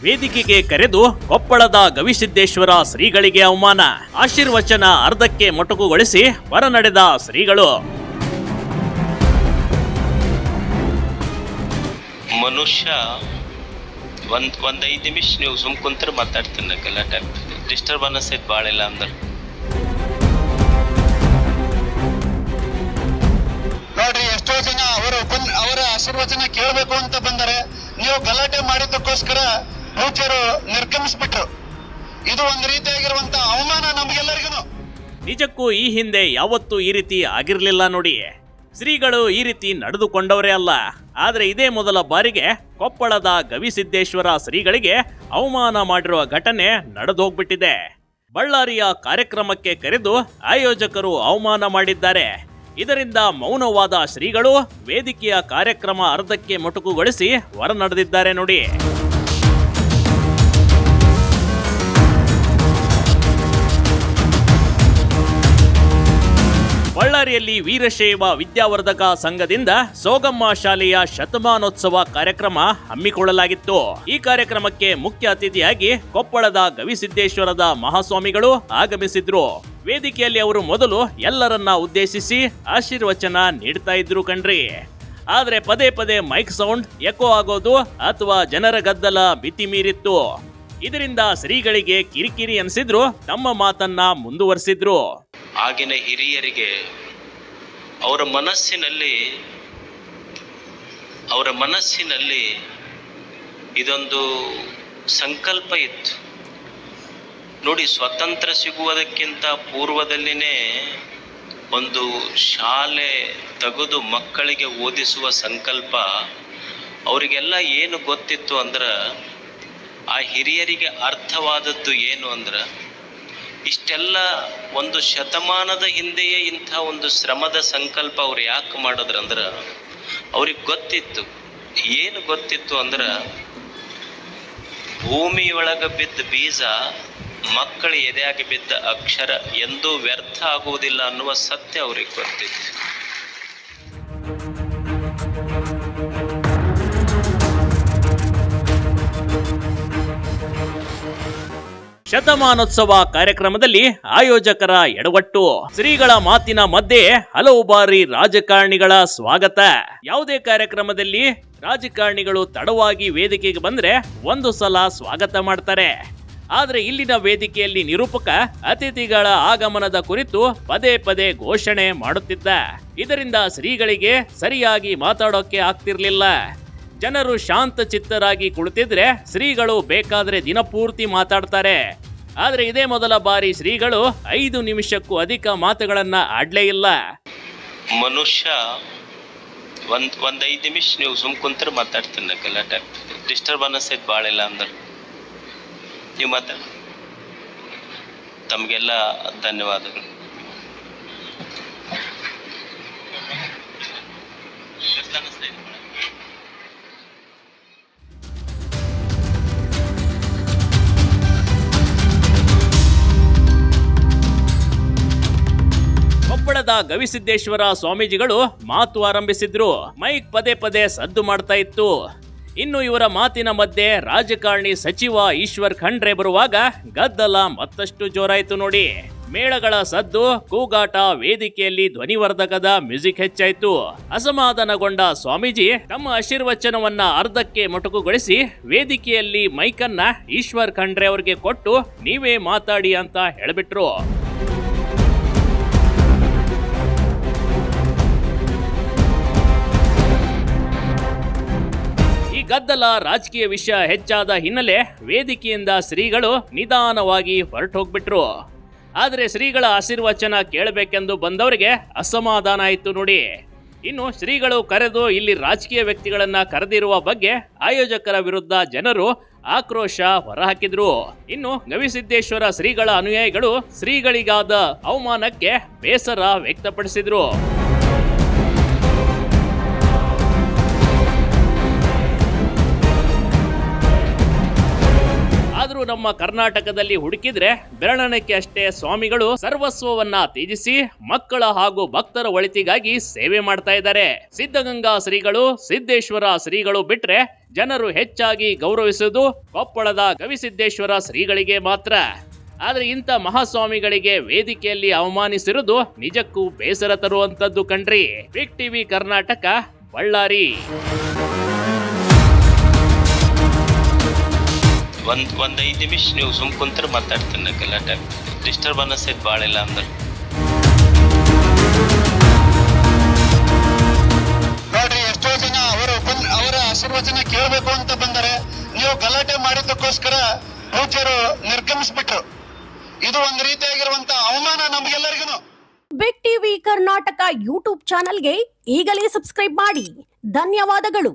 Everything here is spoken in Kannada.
ವೇದಿಕೆಗೆ ಕರೆದು ಕೊಪ್ಪಳದ ಗವಿಸಿದ್ದೇಶ್ವರ ಶ್ರೀಗಳಿಗೆ ಅವಮಾನ, ಆಶೀರ್ವಚನ ಅರ್ಧಕ್ಕೆ ಮೊಟಕುಗೊಳಿಸಿ ಹೊರನಡೆದ ಶ್ರೀಗಳು. ಮನುಷ್ಯ ಒಂದ್ 5 ನಿಮಿಷ ನೀವು ಸುಮ್ ಕುಂತ್ರೆ ಮಾತಾಡ್ತೀನಿ, ಗಲಾಟೆ ಆಗ್ತದೆ, ಡಿಸ್ಟರ್ಬನ್ಸ್ ಐತೆ ಭಾಳ ಇಲ್ಲ ಅಂದ್ರೆ. ನೋಡ್ರಿ, ಎಷ್ಟೋ ಜನ ಅವರ ಆಶೀರ್ವಚನ ಕೇಳಬೇಕು ಅಂತ ಬಂದರೆ ನೀವು ಗಲಾಟೆ ಮಾಡಿದ್ದಕ್ಕೋಸ್ಕರ ಪೂಜ್ಯರು ನಿರ್ಗಮಿಸ್ಬಿಟ್ರು. ಇದು ಒಂದು ರೀತಿಯಾಗಿರುವಂತ ಅವಮಾನ ನಮ್ಗೆಲ್ಲರಿಗೂ. ನಿಜಕ್ಕೂ ಈ ಹಿಂದೆ ಯಾವತ್ತೂ ಈ ರೀತಿ ಆಗಿರ್ಲಿಲ್ಲ ನೋಡಿ. ಶ್ರೀಗಳು ಈ ರೀತಿ ನಡೆದುಕೊಂಡವರೇ ಅಲ್ಲ. ಆದ್ರೆ ಇದೇ ಮೊದಲ ಬಾರಿಗೆ ಕೊಪ್ಪಳದ ಗವಿಸಿದ್ದೇಶ್ವರ ಶ್ರೀಗಳಿಗೆ ಅವಮಾನ ಮಾಡಿರುವ ಘಟನೆ ನಡೆದೋಗ್ಬಿಟ್ಟಿದೆ. ಬಳ್ಳಾರಿಯ ಕಾರ್ಯಕ್ರಮಕ್ಕೆ ಕರೆದು ಆಯೋಜಕರು ಅವಮಾನ ಮಾಡಿದ್ದಾರೆ. ಇದರಿಂದ ಮೌನವಾದ ಶ್ರೀಗಳು ವೇದಿಕೆಯ ಕಾರ್ಯಕ್ರಮ ಅರ್ಧಕ್ಕೆ ಮೊಟಕುಗೊಳಿಸಿ ಹೊರ ನಡೆದಿದ್ದಾರೆ ನೋಡಿ. ಬಳ್ಳಾರಿಯಲ್ಲಿ ವೀರಶೈವ ವಿದ್ಯಾವರ್ಧಕ ಸಂಘದಿಂದ ಸೋಗಮ್ಮ ಶಾಲೆಯ ಶತಮಾನೋತ್ಸವ ಕಾರ್ಯಕ್ರಮ ಹಮ್ಮಿಕೊಳ್ಳಲಾಗಿತ್ತು. ಈ ಕಾರ್ಯಕ್ರಮಕ್ಕೆ ಮುಖ್ಯ ಅತಿಥಿಯಾಗಿ ಕೊಪ್ಪಳದ ಗವಿಸಿದ್ದೇಶ್ವರದ ಮಹಾಸ್ವಾಮಿಗಳು ಆಗಮಿಸಿದ್ರು. ವೇದಿಕೆಯಲ್ಲಿ ಅವರು ಮೊದಲು ಎಲ್ಲರನ್ನ ಉದ್ದೇಶಿಸಿ ಆಶೀರ್ವಚನ ನೀಡ್ತಾ ಇದ್ರು ಕಣ್ರಿ. ಆದ್ರೆ ಪದೇ ಪದೇ ಮೈಕ್ ಸೌಂಡ್ ಎಕೋ ಆಗೋದು ಅಥವಾ ಜನರ ಗದ್ದಲ ಮಿತಿ ಮೀರಿತ್ತು. ಇದರಿಂದ ಶ್ರೀಗಳಿಗೆ ಕಿರಿಕಿರಿ ಅನಿಸಿದ್ರು ತಮ್ಮ ಮಾತನ್ನ ಮುಂದುವರಿಸಿದ್ರು. ಆಗಿನ ಹಿರಿಯರಿಗೆ ಅವರ ಮನಸ್ಸಿನಲ್ಲಿ ಇದೊಂದು ಸಂಕಲ್ಪ ಇತ್ತು ನೋಡಿ. ಸ್ವತಂತ್ರ ಸಿಗುವುದಕ್ಕಿಂತ ಪೂರ್ವದಲ್ಲಿನೇ ಒಂದು ಶಾಲೆ ತೆಗೆದು ಮಕ್ಕಳಿಗೆ ಓದಿಸುವ ಸಂಕಲ್ಪ ಅವರಿಗೆಲ್ಲ ಏನು ಗೊತ್ತಿತ್ತು ಅಂದ್ರೆ, ಆ ಹಿರಿಯರಿಗೆ ಅರ್ಥವಾದದ್ದು ಏನು ಅಂದ್ರೆ, ಇಷ್ಟೆಲ್ಲ ಒಂದು ಶತಮಾನದ ಹಿಂದೆಯೇ ಇಂಥ ಒಂದು ಶ್ರಮದ ಸಂಕಲ್ಪ ಅವ್ರು ಯಾಕೆ ಮಾಡಿದ್ರಂದ್ರೆ, ಅವ್ರಿಗೆ ಗೊತ್ತಿತ್ತು. ಏನು ಗೊತ್ತಿತ್ತು ಅಂದ್ರೆ, ಭೂಮಿಯೊಳಗೆ ಬಿದ್ದ ಬೀಜ ಮಕ್ಕಳ ಎದೆಯಾಗಿ ಬಿದ್ದ ಅಕ್ಷರ ಎಂದೂ ವ್ಯರ್ಥ ಆಗುವುದಿಲ್ಲ ಅನ್ನುವ ಸತ್ಯ ಅವ್ರಿಗೆ ಗೊತ್ತಿತ್ತು. ಶತಮಾನೋತ್ಸವ ಕಾರ್ಯಕ್ರಮದಲ್ಲಿ ಆಯೋಜಕರ ಎಡವಟ್ಟು, ಶ್ರೀಗಳ ಮಾತಿನ ಮಧ್ಯೆ ಹಲವು ಬಾರಿ ರಾಜಕಾರಣಿಗಳ ಸ್ವಾಗತ. ಯಾವುದೇ ಕಾರ್ಯಕ್ರಮದಲ್ಲಿ ರಾಜಕಾರಣಿಗಳು ತಡವಾಗಿ ವೇದಿಕೆಗೆ ಬಂದ್ರೆ ಒಂದು ಸಲ ಸ್ವಾಗತ ಮಾಡ್ತಾರೆ. ಆದ್ರೆ ಇಲ್ಲಿನ ವೇದಿಕೆಯಲ್ಲಿ ನಿರೂಪಕ ಅತಿಥಿಗಳ ಆಗಮನದ ಕುರಿತು ಪದೇ ಪದೇ ಘೋಷಣೆ ಮಾಡುತ್ತಿದ್ದ. ಇದರಿಂದ ಶ್ರೀಗಳಿಗೆ ಸರಿಯಾಗಿ ಮಾತಾಡೋಕೆ ಆಗ್ತಿರ್ಲಿಲ್ಲ. ಜನರು ಶಾಂತ ಚಿತ್ತರಾಗಿ ಕುಳಿತಿದ್ರೆ ಶ್ರೀಗಳು ಬೇಕಾದ್ರೆ ದಿನಪೂರ್ತಿ ಮಾತಾಡ್ತಾರೆ. ಆದ್ರೆ ಇದೇ ಮೊದಲ ಬಾರಿ ಶ್ರೀಗಳು 5 ನಿಮಿಷಕ್ಕೂ ಅಧಿಕ ಮಾತುಗಳನ್ನ ಆಡ್ಲೇ ಇಲ್ಲ. ಮನುಷ್ಯ ಒಂದ್ 5 ನಿಮಿಷ ನೀವು ಸುಮ್ ಕುಂತ್ರೆ ಮಾತಾಡ್ತೀನಿ, ಗಲಾಟೆ ಆಗ್ತದೆ, ಡಿಸ್ಟರ್ಬನ್ಸ್ ಐತೆ ಭಾಳ ಇಲ್ಲ ಅಂದ್ರೆ. ನೀವು ಮಾತಾಡ. ತಮಗೆಲ್ಲ ಧನ್ಯವಾದಗಳು. ಕೊಪ್ಪಳದ ಗವಿಸಿದ್ದೇಶ್ವರ ಸ್ವಾಮೀಜಿಗಳು ಮಾತು ಆರಂಭಿಸಿದ್ರು. ಮೈಕ್ ಪದೇ ಪದೇ ಸದ್ದು ಮಾಡ್ತಾ ಇತ್ತು. ಇನ್ನು ಇವರ ಮಾತಿನ ಮಧ್ಯೆ ರಾಜಕಾರಣಿ ಸಚಿವ ಈಶ್ವರ್ ಖಂಡ್ರೆ ಬರುವಾಗ ಗದ್ದಲ ಮತ್ತಷ್ಟು ಜೋರಾಯಿತು ನೋಡಿ. ಮೇಳಗಳ ಸದ್ದು, ಕೂಗಾಟ, ವೇದಿಕೆಯಲ್ಲಿ ಧ್ವನಿವರ್ಧಕದ ಮ್ಯೂಸಿಕ್ ಹೆಚ್ಚಾಯಿತು. ಅಸಮಾಧಾನಗೊಂಡ ಸ್ವಾಮೀಜಿ ತಮ್ಮ ಆಶೀರ್ವಚನವನ್ನ ಅರ್ಧಕ್ಕೆ ಮೊಟಕುಗೊಳಿಸಿ ವೇದಿಕೆಯಲ್ಲಿ ಮೈಕನ್ನ ಈಶ್ವರ್ ಖಂಡ್ರೆ ಅವರಿಗೆ ಕೊಟ್ಟು ನೀವೇ ಮಾತಾಡಿ ಅಂತ ಹೇಳ್ಬಿಟ್ರು. ಗದ್ದಲ ರಾಜಕೀಯ ವಿಷಯ ಹೆಚ್ಚಾದ ಹಿನ್ನೆಲೆ ವೇದಿಕೆಯಿಂದ ಶ್ರೀಗಳು ನಿಧಾನವಾಗಿ ಹೊರಟೋಗ್ಬಿಟ್ರು. ಆದ್ರೆ ಶ್ರೀಗಳ ಆಶೀರ್ವಚನ ಕೇಳಬೇಕೆಂದು ಬಂದವರಿಗೆ ಅಸಮಾಧಾನ ಆಯಿತು ನೋಡಿ. ಇನ್ನು ಶ್ರೀಗಳು ಕರೆದು ಇಲ್ಲಿ ರಾಜಕೀಯ ವ್ಯಕ್ತಿಗಳನ್ನ ಕರೆದಿರುವ ಬಗ್ಗೆ ಆಯೋಜಕರ ವಿರುದ್ಧ ಜನರು ಆಕ್ರೋಶ ಹೊರಹಾಕಿದ್ರು. ಇನ್ನು ಗವಿಸಿದ್ದೇಶ್ವರ ಶ್ರೀಗಳ ಅನುಯಾಯಿಗಳು ಶ್ರೀಗಳಿಗಾದ ಅವಮಾನಕ್ಕೆ ಬೇಸರ ವ್ಯಕ್ತಪಡಿಸಿದ್ರು. ಆದ್ರೂ ನಮ್ಮ ಕರ್ನಾಟಕದಲ್ಲಿ ಹುಡುಕಿದ್ರೆ ಬೆರಳೆಣಿಕೆ ಅಷ್ಟೇ ಸ್ವಾಮಿಗಳು ಸರ್ವಸ್ವವನ್ನ ತ್ಯಜಿಸಿ ಮಕ್ಕಳ ಹಾಗೂ ಭಕ್ತರ ಒಳಿತಿಗಾಗಿ ಸೇವೆ ಮಾಡ್ತಾ ಇದ್ದಾರೆ. ಸಿದ್ಧಗಂಗಾ ಶ್ರೀಗಳು, ಸಿದ್ದೇಶ್ವರ ಶ್ರೀಗಳು ಬಿಟ್ರೆ ಜನರು ಹೆಚ್ಚಾಗಿ ಗೌರವಿಸುವುದು ಕೊಪ್ಪಳದ ಗವಿಸಿದ್ದೇಶ್ವರ ಶ್ರೀಗಳಿಗೆ ಮಾತ್ರ. ಆದ್ರೆ ಇಂಥ ಮಹಾಸ್ವಾಮಿಗಳಿಗೆ ವೇದಿಕೆಯಲ್ಲಿ ಅವಮಾನಿಸಿರುವುದು ನಿಜಕ್ಕೂ ಬೇಸರ ತರುವಂತದ್ದು ಕಣ್ರಿ. Big TV Karnataka, Ballari. ಒಂದ್ 5 ನಿಮಿಷ ನೀವು ಸುಮ್ ಕುಂತ್ರೆ ಮಾತಾಡ್ತೀನಿ ಗಲಾಟೆ ಡಿಸ್ಟರ್ಬೆನ್ಸ್ ಐತೆ ಭಾಳ ಇಲ್ಲ ಅಂದ್ರೆ. ನೋಡ್ರಿ, ಎಷ್ಟೋ ಜನ ಅವರ ಆಶೀರ್ವಚನ ಕೇಳಬೇಕು ಅಂತ ಬಂದರೆ ನೀವು ಗಲಾಟೆ ಮಾಡಿದ್ದಕ್ಕೋಸ್ಕರ ಪೂಜ್ಯರು ನಿರ್ಗಮಿಸ್ಬಿಟ್ರು. ಇದು ಒಂದು ರೀತಿಯಾಗಿರುವಂತ ಅವಮಾನ ನಮ್ಗೆಲ್ಲರಿಗೂ. ಬಿಗ್ ಟಿವಿ ಕರ್ನಾಟಕ ಯೂಟ್ಯೂಬ್ ಚಾನಲ್ಗೆ ಈಗಲೇ ಸಬ್ಸ್ಕ್ರೈಬ್ ಮಾಡಿ. ಧನ್ಯವಾದಗಳು.